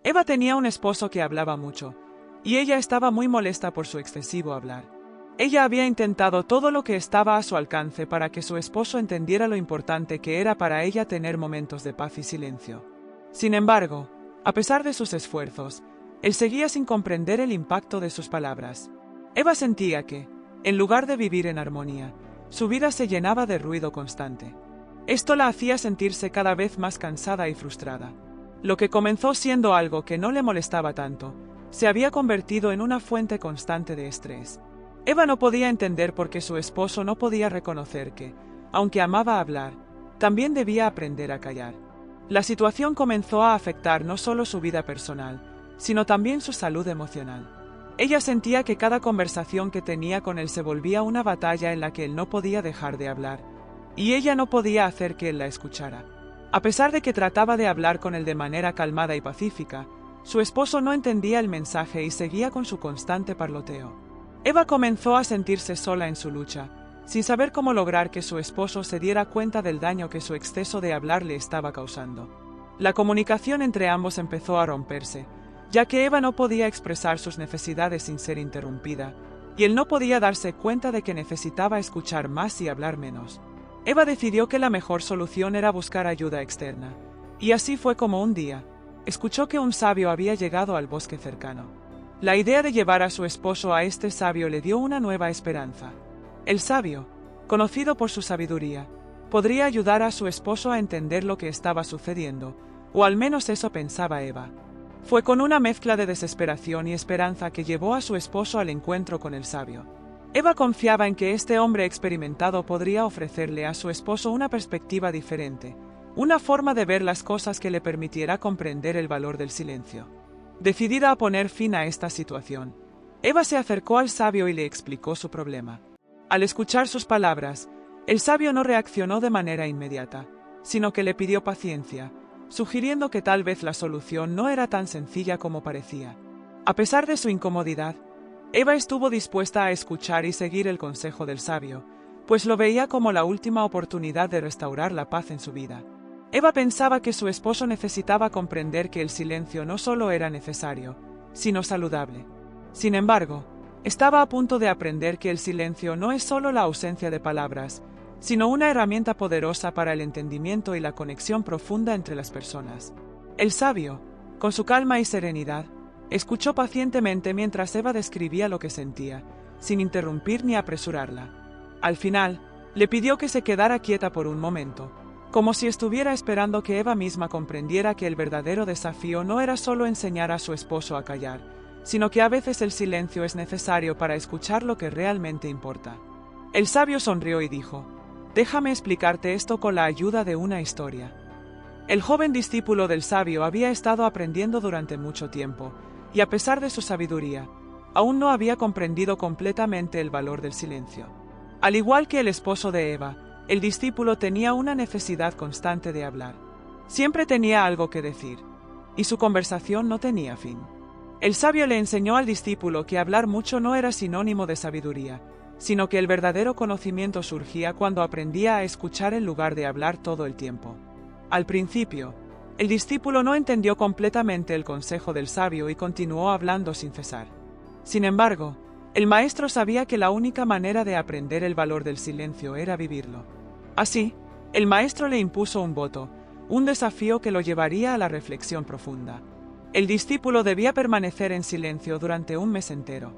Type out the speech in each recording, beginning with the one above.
Eva tenía un esposo que hablaba mucho, y ella estaba muy molesta por su excesivo hablar. Ella había intentado todo lo que estaba a su alcance para que su esposo entendiera lo importante que era para ella tener momentos de paz y silencio. Sin embargo, a pesar de sus esfuerzos, él seguía sin comprender el impacto de sus palabras. Eva sentía que, en lugar de vivir en armonía, su vida se llenaba de ruido constante. Esto la hacía sentirse cada vez más cansada y frustrada. Lo que comenzó siendo algo que no le molestaba tanto, se había convertido en una fuente constante de estrés. Eva no podía entender por qué su esposo no podía reconocer que, aunque amaba hablar, también debía aprender a callar. La situación comenzó a afectar no solo su vida personal, sino también su salud emocional. Ella sentía que cada conversación que tenía con él se volvía una batalla en la que él no podía dejar de hablar, y ella no podía hacer que él la escuchara. A pesar de que trataba de hablar con él de manera calmada y pacífica, su esposo no entendía el mensaje y seguía con su constante parloteo. Eva comenzó a sentirse sola en su lucha, sin saber cómo lograr que su esposo se diera cuenta del daño que su exceso de hablar le estaba causando. La comunicación entre ambos empezó a romperse, ya que Eva no podía expresar sus necesidades sin ser interrumpida, y él no podía darse cuenta de que necesitaba escuchar más y hablar menos. Eva decidió que la mejor solución era buscar ayuda externa, y así fue como un día, escuchó que un sabio había llegado al bosque cercano. La idea de llevar a su esposo a este sabio le dio una nueva esperanza. El sabio, conocido por su sabiduría, podría ayudar a su esposo a entender lo que estaba sucediendo, o al menos eso pensaba Eva. Fue con una mezcla de desesperación y esperanza que llevó a su esposo al encuentro con el sabio. Eva confiaba en que este hombre experimentado podría ofrecerle a su esposo una perspectiva diferente, una forma de ver las cosas que le permitiera comprender el valor del silencio. Decidida a poner fin a esta situación, Eva se acercó al sabio y le explicó su problema. Al escuchar sus palabras, el sabio no reaccionó de manera inmediata, sino que le pidió paciencia, sugiriendo que tal vez la solución no era tan sencilla como parecía. A pesar de su incomodidad, Eva estuvo dispuesta a escuchar y seguir el consejo del sabio, pues lo veía como la última oportunidad de restaurar la paz en su vida. Eva pensaba que su esposo necesitaba comprender que el silencio no solo era necesario, sino saludable. Sin embargo, estaba a punto de aprender que el silencio no es solo la ausencia de palabras, sino una herramienta poderosa para el entendimiento y la conexión profunda entre las personas. El sabio, con su calma y serenidad, escuchó pacientemente mientras Eva describía lo que sentía, sin interrumpir ni apresurarla. Al final, le pidió que se quedara quieta por un momento, como si estuviera esperando que Eva misma comprendiera que el verdadero desafío no era solo enseñar a su esposo a callar, sino que a veces el silencio es necesario para escuchar lo que realmente importa. El sabio sonrió y dijo: «Déjame explicarte esto con la ayuda de una historia». El joven discípulo del sabio había estado aprendiendo durante mucho tiempo, y a pesar de su sabiduría, aún no había comprendido completamente el valor del silencio. Al igual que el esposo de Eva, el discípulo tenía una necesidad constante de hablar. Siempre tenía algo que decir, y su conversación no tenía fin. El sabio le enseñó al discípulo que hablar mucho no era sinónimo de sabiduría, sino que el verdadero conocimiento surgía cuando aprendía a escuchar en lugar de hablar todo el tiempo. Al principio, el discípulo no entendió completamente el consejo del sabio y continuó hablando sin cesar. Sin embargo, el maestro sabía que la única manera de aprender el valor del silencio era vivirlo. Así, el maestro le impuso un voto, un desafío que lo llevaría a la reflexión profunda. El discípulo debía permanecer en silencio durante un mes entero.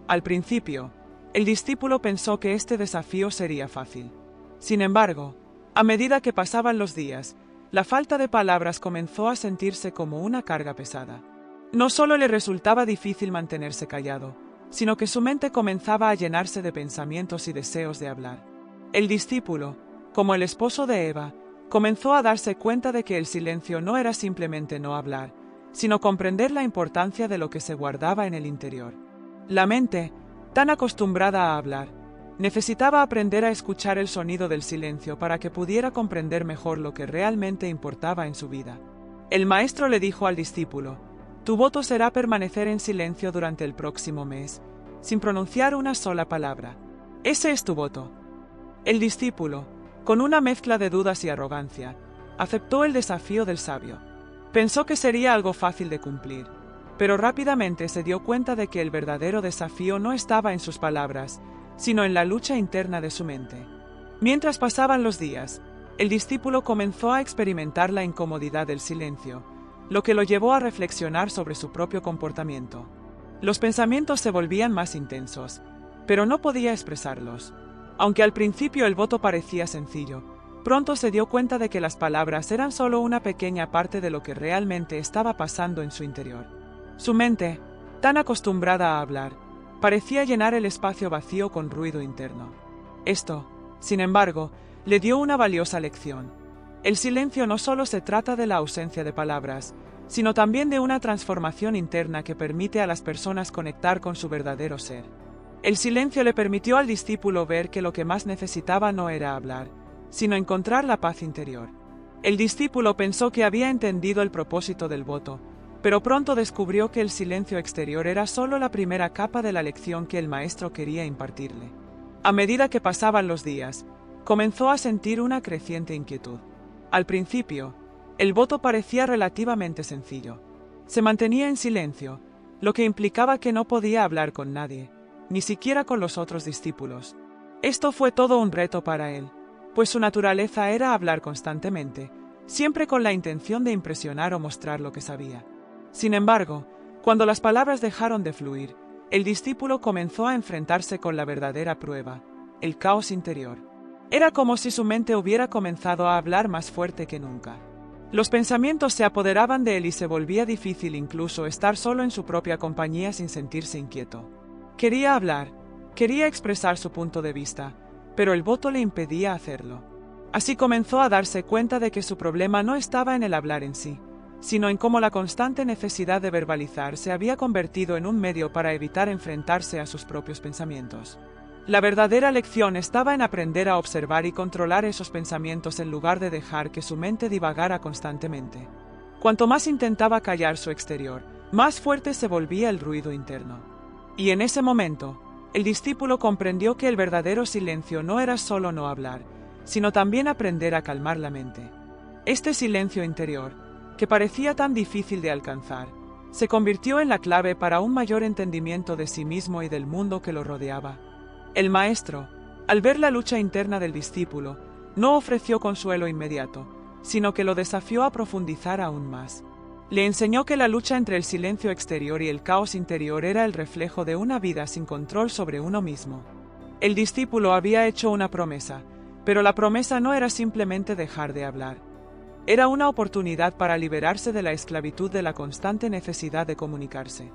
Al principio, el discípulo pensó que este desafío sería fácil. Sin embargo, a medida que pasaban los días, la falta de palabras comenzó a sentirse como una carga pesada. No solo le resultaba difícil mantenerse callado, sino que su mente comenzaba a llenarse de pensamientos y deseos de hablar. El discípulo, como el esposo de Eva, comenzó a darse cuenta de que el silencio no era simplemente no hablar, sino comprender la importancia de lo que se guardaba en el interior. La mente, tan acostumbrada a hablar, necesitaba aprender a escuchar el sonido del silencio para que pudiera comprender mejor lo que realmente importaba en su vida. El maestro le dijo al discípulo: «Tu voto será permanecer en silencio durante el próximo mes, sin pronunciar una sola palabra. Ese es tu voto». El discípulo, con una mezcla de dudas y arrogancia, aceptó el desafío del sabio. Pensó que sería algo fácil de cumplir, pero rápidamente se dio cuenta de que el verdadero desafío no estaba en sus palabras, sino en la lucha interna de su mente. Mientras pasaban los días, el discípulo comenzó a experimentar la incomodidad del silencio, lo que lo llevó a reflexionar sobre su propio comportamiento. Los pensamientos se volvían más intensos, pero no podía expresarlos. Aunque al principio el voto parecía sencillo, pronto se dio cuenta de que las palabras eran solo una pequeña parte de lo que realmente estaba pasando en su interior. Su mente, tan acostumbrada a hablar, parecía llenar el espacio vacío con ruido interno. Esto, sin embargo, le dio una valiosa lección. El silencio no solo se trata de la ausencia de palabras, sino también de una transformación interna que permite a las personas conectar con su verdadero ser. El silencio le permitió al discípulo ver que lo que más necesitaba no era hablar, sino encontrar la paz interior. El discípulo pensó que había entendido el propósito del voto, pero pronto descubrió que el silencio exterior era solo la primera capa de la lección que el maestro quería impartirle. A medida que pasaban los días, comenzó a sentir una creciente inquietud. Al principio, el voto parecía relativamente sencillo. Se mantenía en silencio, lo que implicaba que no podía hablar con nadie, ni siquiera con los otros discípulos. Esto fue todo un reto para él, pues su naturaleza era hablar constantemente, siempre con la intención de impresionar o mostrar lo que sabía. Sin embargo, cuando las palabras dejaron de fluir, el discípulo comenzó a enfrentarse con la verdadera prueba, el caos interior. Era como si su mente hubiera comenzado a hablar más fuerte que nunca. Los pensamientos se apoderaban de él y se volvía difícil incluso estar solo en su propia compañía sin sentirse inquieto. Quería hablar, quería expresar su punto de vista, pero el voto le impedía hacerlo. Así comenzó a darse cuenta de que su problema no estaba en el hablar en sí, sino en cómo la constante necesidad de verbalizar se había convertido en un medio para evitar enfrentarse a sus propios pensamientos. La verdadera lección estaba en aprender a observar y controlar esos pensamientos en lugar de dejar que su mente divagara constantemente. Cuanto más intentaba callar su exterior, más fuerte se volvía el ruido interno. Y en ese momento, el discípulo comprendió que el verdadero silencio no era solo no hablar, sino también aprender a calmar la mente. Este silencio interior, que parecía tan difícil de alcanzar, se convirtió en la clave para un mayor entendimiento de sí mismo y del mundo que lo rodeaba. El maestro, al ver la lucha interna del discípulo, no ofreció consuelo inmediato, sino que lo desafió a profundizar aún más. Le enseñó que la lucha entre el silencio exterior y el caos interior era el reflejo de una vida sin control sobre uno mismo. El discípulo había hecho una promesa, pero la promesa no era simplemente dejar de hablar. Era una oportunidad para liberarse de la esclavitud de la constante necesidad de comunicarse.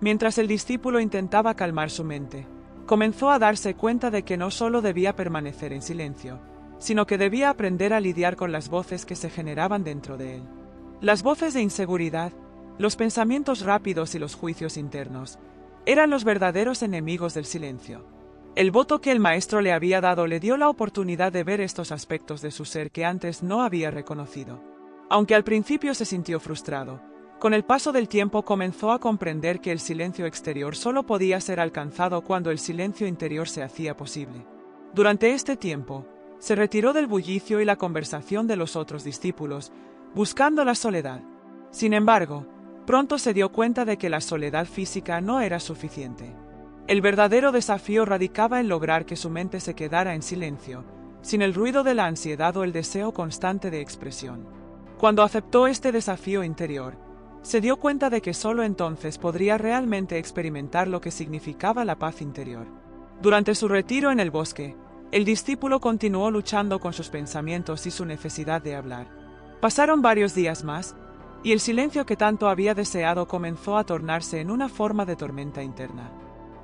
Mientras el discípulo intentaba calmar su mente, comenzó a darse cuenta de que no solo debía permanecer en silencio, sino que debía aprender a lidiar con las voces que se generaban dentro de él. Las voces de inseguridad, los pensamientos rápidos y los juicios internos, eran los verdaderos enemigos del silencio. El voto que el maestro le había dado le dio la oportunidad de ver estos aspectos de su ser que antes no había reconocido. Aunque al principio se sintió frustrado, con el paso del tiempo comenzó a comprender que el silencio exterior solo podía ser alcanzado cuando el silencio interior se hacía posible. Durante este tiempo, se retiró del bullicio y la conversación de los otros discípulos, buscando la soledad. Sin embargo, pronto se dio cuenta de que la soledad física no era suficiente. El verdadero desafío radicaba en lograr que su mente se quedara en silencio, sin el ruido de la ansiedad o el deseo constante de expresión. Cuando aceptó este desafío interior, se dio cuenta de que solo entonces podría realmente experimentar lo que significaba la paz interior. Durante su retiro en el bosque, el discípulo continuó luchando con sus pensamientos y su necesidad de hablar. Pasaron varios días más, y el silencio que tanto había deseado comenzó a tornarse en una forma de tormenta interna.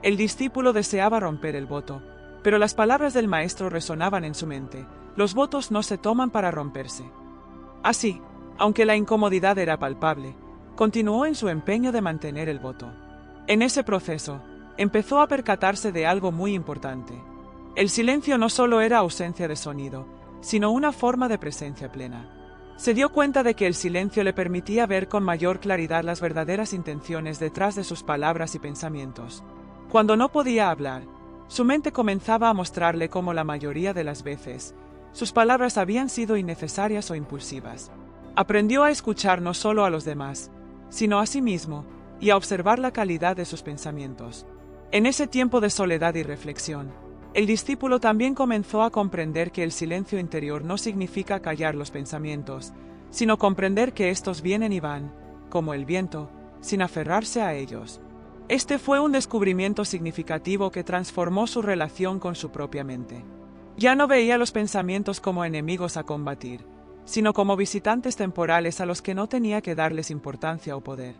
El discípulo deseaba romper el voto, pero las palabras del maestro resonaban en su mente: los votos no se toman para romperse. Así, aunque la incomodidad era palpable, continuó en su empeño de mantener el voto. En ese proceso, empezó a percatarse de algo muy importante. El silencio no solo era ausencia de sonido, sino una forma de presencia plena. Se dio cuenta de que el silencio le permitía ver con mayor claridad las verdaderas intenciones detrás de sus palabras y pensamientos. Cuando no podía hablar, su mente comenzaba a mostrarle cómo la mayoría de las veces, sus palabras habían sido innecesarias o impulsivas. Aprendió a escuchar no solo a los demás, sino a sí mismo, y a observar la calidad de sus pensamientos. En ese tiempo de soledad y reflexión, el discípulo también comenzó a comprender que el silencio interior no significa callar los pensamientos, sino comprender que estos vienen y van, como el viento, sin aferrarse a ellos. Este fue un descubrimiento significativo que transformó su relación con su propia mente. Ya no veía los pensamientos como enemigos a combatir, sino como visitantes temporales a los que no tenía que darles importancia o poder.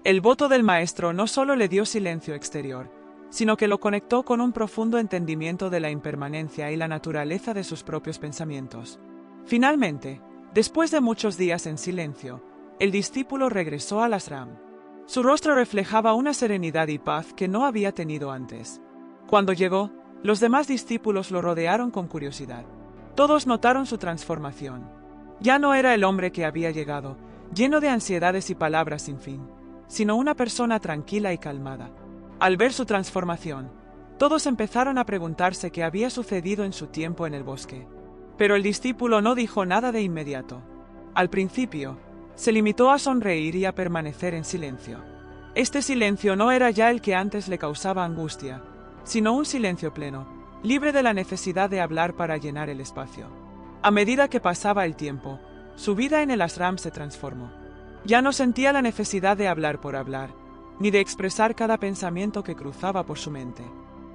El voto del maestro no solo le dio silencio exterior, sino que lo conectó con un profundo entendimiento de la impermanencia y la naturaleza de sus propios pensamientos. Finalmente, después de muchos días en silencio, el discípulo regresó al ashram. Su rostro reflejaba una serenidad y paz que no había tenido antes. Cuando llegó, los demás discípulos lo rodearon con curiosidad. Todos notaron su transformación. Ya no era el hombre que había llegado, lleno de ansiedades y palabras sin fin, sino una persona tranquila y calmada. Al ver su transformación, todos empezaron a preguntarse qué había sucedido en su tiempo en el bosque. Pero el discípulo no dijo nada de inmediato. Al principio, se limitó a sonreír y a permanecer en silencio. Este silencio no era ya el que antes le causaba angustia, sino un silencio pleno, libre de la necesidad de hablar para llenar el espacio. A medida que pasaba el tiempo, su vida en el ashram se transformó. Ya no sentía la necesidad de hablar por hablar, ni de expresar cada pensamiento que cruzaba por su mente.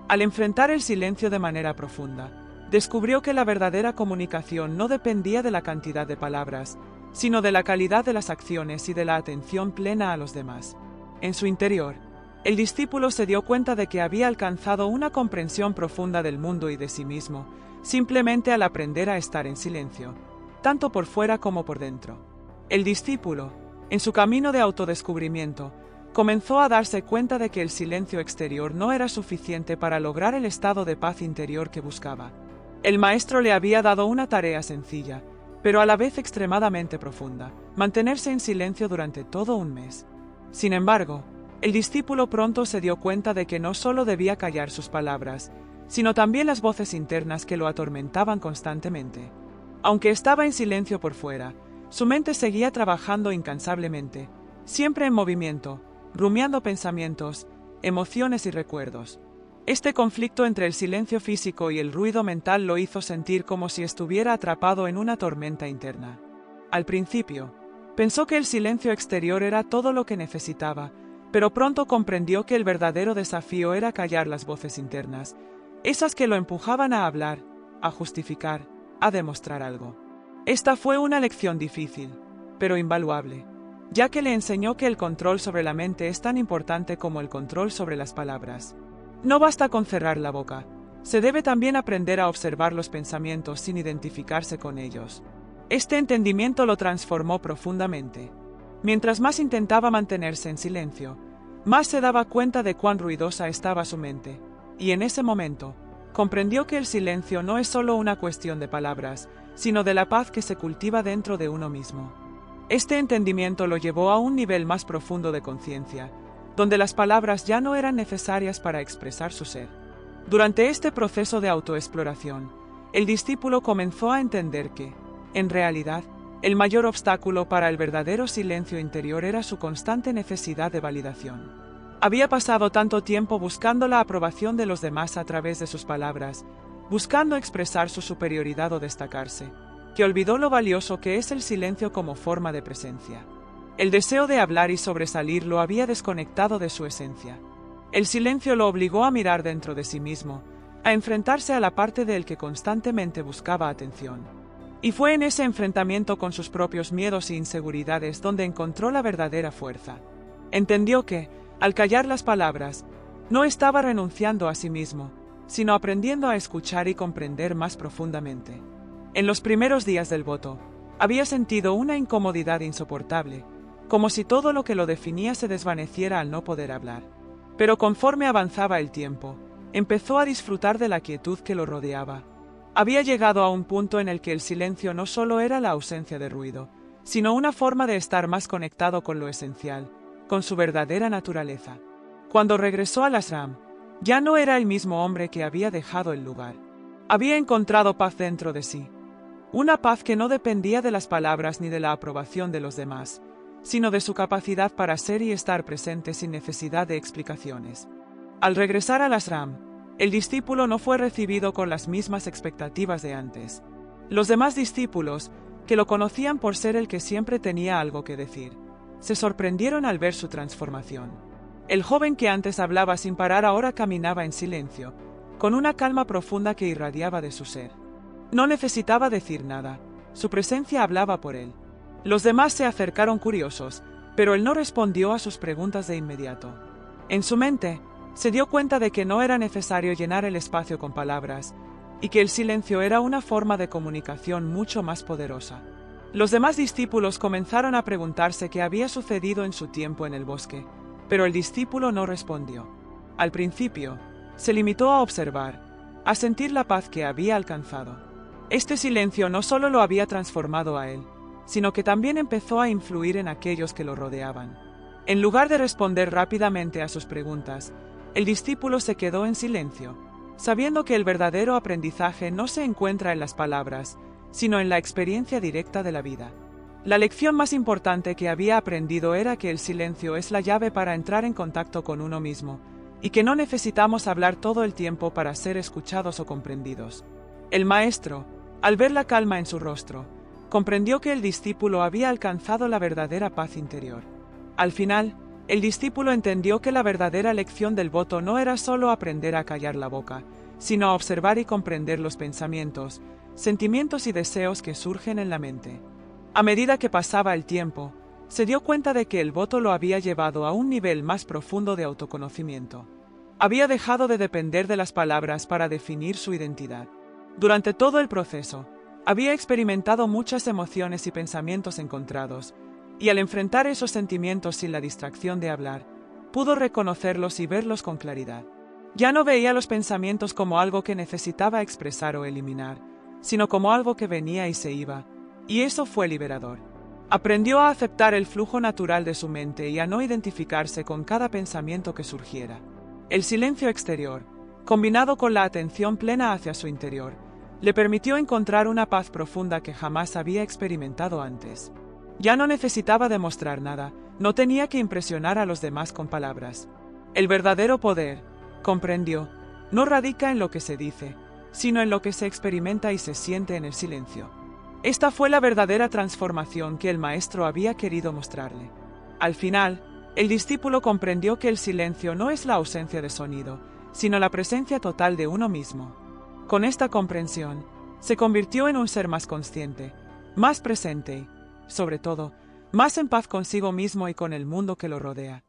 Al enfrentar el silencio de manera profunda, descubrió que la verdadera comunicación no dependía de la cantidad de palabras, sino de la calidad de las acciones y de la atención plena a los demás. En su interior, el discípulo se dio cuenta de que había alcanzado una comprensión profunda del mundo y de sí mismo, simplemente al aprender a estar en silencio, tanto por fuera como por dentro. El discípulo, en su camino de autodescubrimiento, comenzó a darse cuenta de que el silencio exterior no era suficiente para lograr el estado de paz interior que buscaba. El maestro le había dado una tarea sencilla, pero a la vez extremadamente profunda: mantenerse en silencio durante todo un mes. Sin embargo, el discípulo pronto se dio cuenta de que no solo debía callar sus palabras, sino también las voces internas que lo atormentaban constantemente. Aunque estaba en silencio por fuera, su mente seguía trabajando incansablemente, siempre en movimiento, rumiando pensamientos, emociones y recuerdos. Este conflicto entre el silencio físico y el ruido mental lo hizo sentir como si estuviera atrapado en una tormenta interna. Al principio, pensó que el silencio exterior era todo lo que necesitaba, pero pronto comprendió que el verdadero desafío era callar las voces internas, esas que lo empujaban a hablar, a justificar, a demostrar algo. Esta fue una lección difícil, pero invaluable, ya que le enseñó que el control sobre la mente es tan importante como el control sobre las palabras. No basta con cerrar la boca, se debe también aprender a observar los pensamientos sin identificarse con ellos. Este entendimiento lo transformó profundamente. Mientras más intentaba mantenerse en silencio, más se daba cuenta de cuán ruidosa estaba su mente, y en ese momento, comprendió que el silencio no es solo una cuestión de palabras, sino de la paz que se cultiva dentro de uno mismo. Este entendimiento lo llevó a un nivel más profundo de conciencia, donde las palabras ya no eran necesarias para expresar su ser. Durante este proceso de autoexploración, el discípulo comenzó a entender que, en realidad, el mayor obstáculo para el verdadero silencio interior era su constante necesidad de validación. Había pasado tanto tiempo buscando la aprobación de los demás a través de sus palabras, buscando expresar su superioridad o destacarse, que olvidó lo valioso que es el silencio como forma de presencia. El deseo de hablar y sobresalir lo había desconectado de su esencia. El silencio lo obligó a mirar dentro de sí mismo, a enfrentarse a la parte de él que constantemente buscaba atención. Y fue en ese enfrentamiento con sus propios miedos e inseguridades donde encontró la verdadera fuerza. Entendió que, al callar las palabras, no estaba renunciando a sí mismo, sino aprendiendo a escuchar y comprender más profundamente. En los primeros días del voto, había sentido una incomodidad insoportable, como si todo lo que lo definía se desvaneciera al no poder hablar. Pero conforme avanzaba el tiempo, empezó a disfrutar de la quietud que lo rodeaba. Había llegado a un punto en el que el silencio no solo era la ausencia de ruido, sino una forma de estar más conectado con lo esencial, con su verdadera naturaleza. Cuando regresó al ashram, ya no era el mismo hombre que había dejado el lugar. Había encontrado paz dentro de sí. Una paz que no dependía de las palabras ni de la aprobación de los demás, sino de su capacidad para ser y estar presente sin necesidad de explicaciones. Al regresar al ashram, el discípulo no fue recibido con las mismas expectativas de antes. Los demás discípulos, que lo conocían por ser el que siempre tenía algo que decir, se sorprendieron al ver su transformación. El joven que antes hablaba sin parar ahora caminaba en silencio, con una calma profunda que irradiaba de su ser. No necesitaba decir nada, su presencia hablaba por él. Los demás se acercaron curiosos, pero él no respondió a sus preguntas de inmediato. En su mente, se dio cuenta de que no era necesario llenar el espacio con palabras, y que el silencio era una forma de comunicación mucho más poderosa. Los demás discípulos comenzaron a preguntarse qué había sucedido en su tiempo en el bosque, pero el discípulo no respondió. Al principio, se limitó a observar, a sentir la paz que había alcanzado. Este silencio no solo lo había transformado a él, sino que también empezó a influir en aquellos que lo rodeaban. En lugar de responder rápidamente a sus preguntas, el discípulo se quedó en silencio, sabiendo que el verdadero aprendizaje no se encuentra en las palabras, sino en la experiencia directa de la vida. La lección más importante que había aprendido era que el silencio es la llave para entrar en contacto con uno mismo, y que no necesitamos hablar todo el tiempo para ser escuchados o comprendidos. El maestro, al ver la calma en su rostro, comprendió que el discípulo había alcanzado la verdadera paz interior. Al final, el discípulo entendió que la verdadera lección del voto no era solo aprender a callar la boca, sino a observar y comprender los pensamientos, sentimientos y deseos que surgen en la mente. A medida que pasaba el tiempo, se dio cuenta de que el voto lo había llevado a un nivel más profundo de autoconocimiento. Había dejado de depender de las palabras para definir su identidad. Durante todo el proceso, había experimentado muchas emociones y pensamientos encontrados, y al enfrentar esos sentimientos sin la distracción de hablar, pudo reconocerlos y verlos con claridad. Ya no veía los pensamientos como algo que necesitaba expresar o eliminar, sino como algo que venía y se iba, y eso fue liberador. Aprendió a aceptar el flujo natural de su mente y a no identificarse con cada pensamiento que surgiera. El silencio exterior, combinado con la atención plena hacia su interior, le permitió encontrar una paz profunda que jamás había experimentado antes. Ya no necesitaba demostrar nada, no tenía que impresionar a los demás con palabras. El verdadero poder, comprendió, no radica en lo que se dice, sino en lo que se experimenta y se siente en el silencio. Esta fue la verdadera transformación que el maestro había querido mostrarle. Al final, el discípulo comprendió que el silencio no es la ausencia de sonido, sino la presencia total de uno mismo. Con esta comprensión, se convirtió en un ser más consciente, más presente y, sobre todo, más en paz consigo mismo y con el mundo que lo rodea.